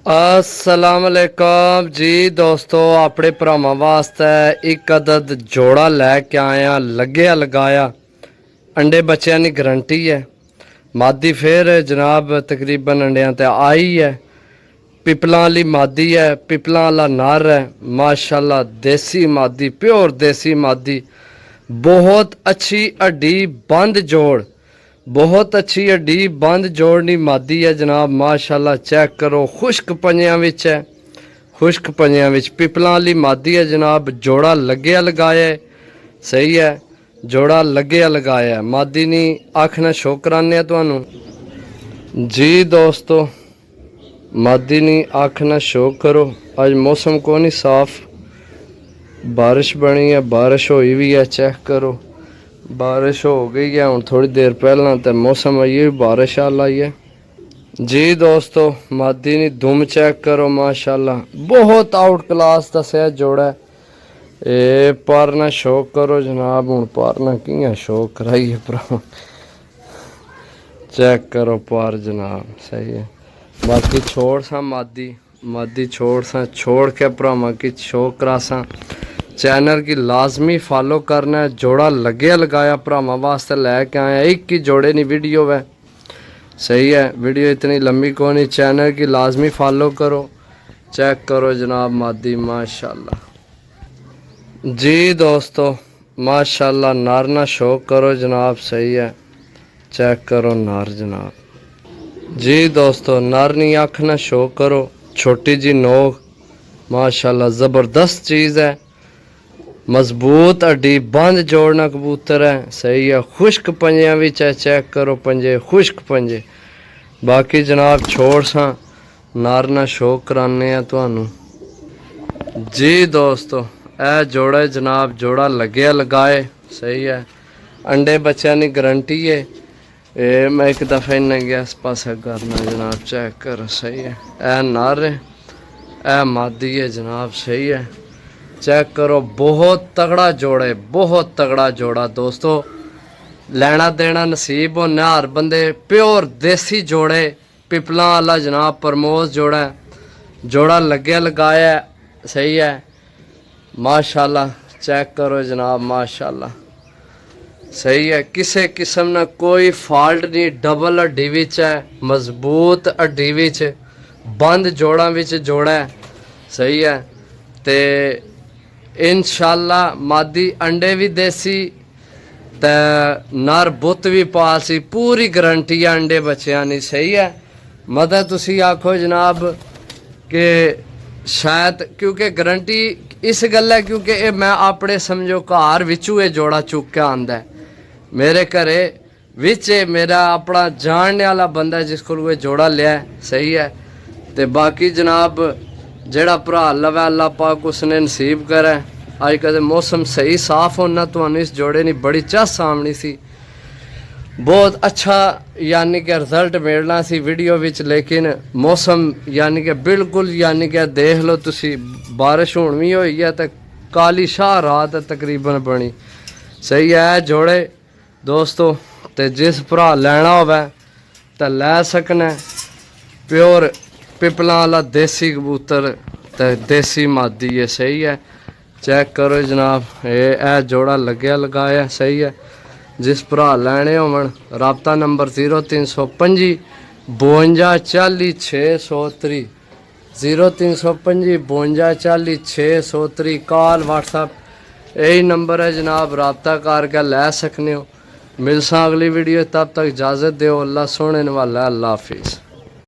अस्सलाम वालेकुम जी दोस्तों, अपने भरावां वास्ते एक अदद जोड़ा लैके आया। लग्या लगाया अंडे बच्चों की गारंटी है। मादी फिर जनाब तकरीबन अंडियां ते आई है। पिपलां वाली मादी है, पिपलां वाला नर है। माशाल्लाह देसी मादी, प्योर देसी मादी। बहुत अच्छी हड्डी बंद जोड़, बहुत अच्छी हड्डी बंद जोड़नी मादी है जनाब। माशाल्लाह चेक करो, खुश्क पंजियां विच है, खुश्क पंजियां विच पिपलां वाली मादी है जनाब। जोड़ा लग्या लगाया है, सही है, जोड़ा लग्या लगाया है। मादी नी अख ना शो कराने तुहानू जी दोस्तों, मादी नी अख ना शो करो। अज मौसम को नहीं साफ, बारिश बनी है, बारिश हुई भी है। चेक करो, बारिश हो गई है हूँ थोड़ी देर पहला, तो मौसम आई भी बारिश वाला ही है जी दोस्तों। मादी नी धुम चेक करो, माशाल्लाह बहुत आउट क्लास दसिया जोड़ा है। ए पारना शो करो जनाब, हूँ पारना कियां शो कराइए भरा। चेक करो पार जनाब, सही है। बाकी छोड़ सा मादी, मादी छोड़ सा, छोड़ के भरावां की शो करा सा। चैनल की लाजमी फॉलो करना है। जोड़ा लग्या लगाया भरावां वास्ते लैके आया। एक ही जोड़े नहीं वीडियो है, सही है। वीडियो इतनी लंबी को नहीं, चैनल की लाजमी फॉलो करो। चेक करो जनाब मादी, माशाल्लाह जी दोस्तों, माशाल्लाह नार ना शो करो जनाब, सही है। चेक करो नार जनाब जी दोस्तों, नार नी अख ना शो करो। छोटी जी नोक, माशाल्लाह ज़बरदस्त चीज़ है। मजबूत हड्डी बंद जोड़ना कबूतर है, सही है। खुश्क पंजियां भी चेक करो, पंजे खुश्क पंजे। बाकी जनाब छोड़ सा नार ना शो कराने तुहानू जी दोस्तों। ए जोड़ा जनाब, जोड़ा लग्या लगाए, सही है। अंडे बच्चों की गारंटी है। ये मैं एक दफ़ा इन्हें गया इस पास करना जनाब, चेक करो, सही है। ए नर है, ए मादी है जनाब, सही है। चेक करो, बहुत तगड़ा जोड़ा है, बहुत तगड़ा जोड़ा दोस्तों। लेना देना नसीब हो, हर बंदे प्योर देसी जोड़े। पिपला वाला जनाब प्रमोद जोड़ा है। जोड़ा लग्या लगाया है, सही है। माशाल्लाह चेक करो जनाब, माशाल्लाह सही है। किसी किस्म ना कोई फॉल्ट नहीं। डबल हड्डी विच है, मजबूत हड्डी विच बंद जोड़ा विच जोड़ा है, सही है। ते इंशाल्लाह मादी अंडे भी देसी ते नर बुत भी पालसी। पूरी गारंटी है अंडे बच्चों की, सही है। मतलब तुसी आखो जनाब कि शायद, क्योंकि गारंटी इस गल है क्योंकि ये मैं अपने समझो घर विचू ये जोड़ा चुक के आंदा है। मेरे घरे विच मेरा अपना जानने वाला बंदा जिस को जोड़ा लिया, सही है। तो बाकी जनाब जेड़ा भरा लवै अल्लाह पाक उसने नसीब करे। अज कदे मौसम सही साफ होना, तो इस जोड़े ने बड़ी चस आमनी सी, बहुत अच्छा यानी कि रिजल्ट मिलना सी वीडियो विच। लेकिन मौसम यानी कि बिल्कुल यानी कि देख लो तुसी, बारिश हुण भी होई है तो काली शाह रात तकरीबन बनी, सही है। जोड़े दोस्तों ते जिस भरा लेना होवे तो लै सकना। प्योर पिपला वाला देसी कबूतर ते देसी मादी है, सही है। चेक करो जनाब, ये जोड़ा लग्या लगाया, सही है। जिस भरा लैने होवन राबता नंबर 0325 52 40 630 0325 52 40 630। कॉल व्हाट्सअप यही नंबर है जनाब, राबता करके लै सकने हो। मिलसा अगली वीडियो, तब तक इजाज़त दो। अल्लाह सोने वाला, अल्लाह हाफिज़।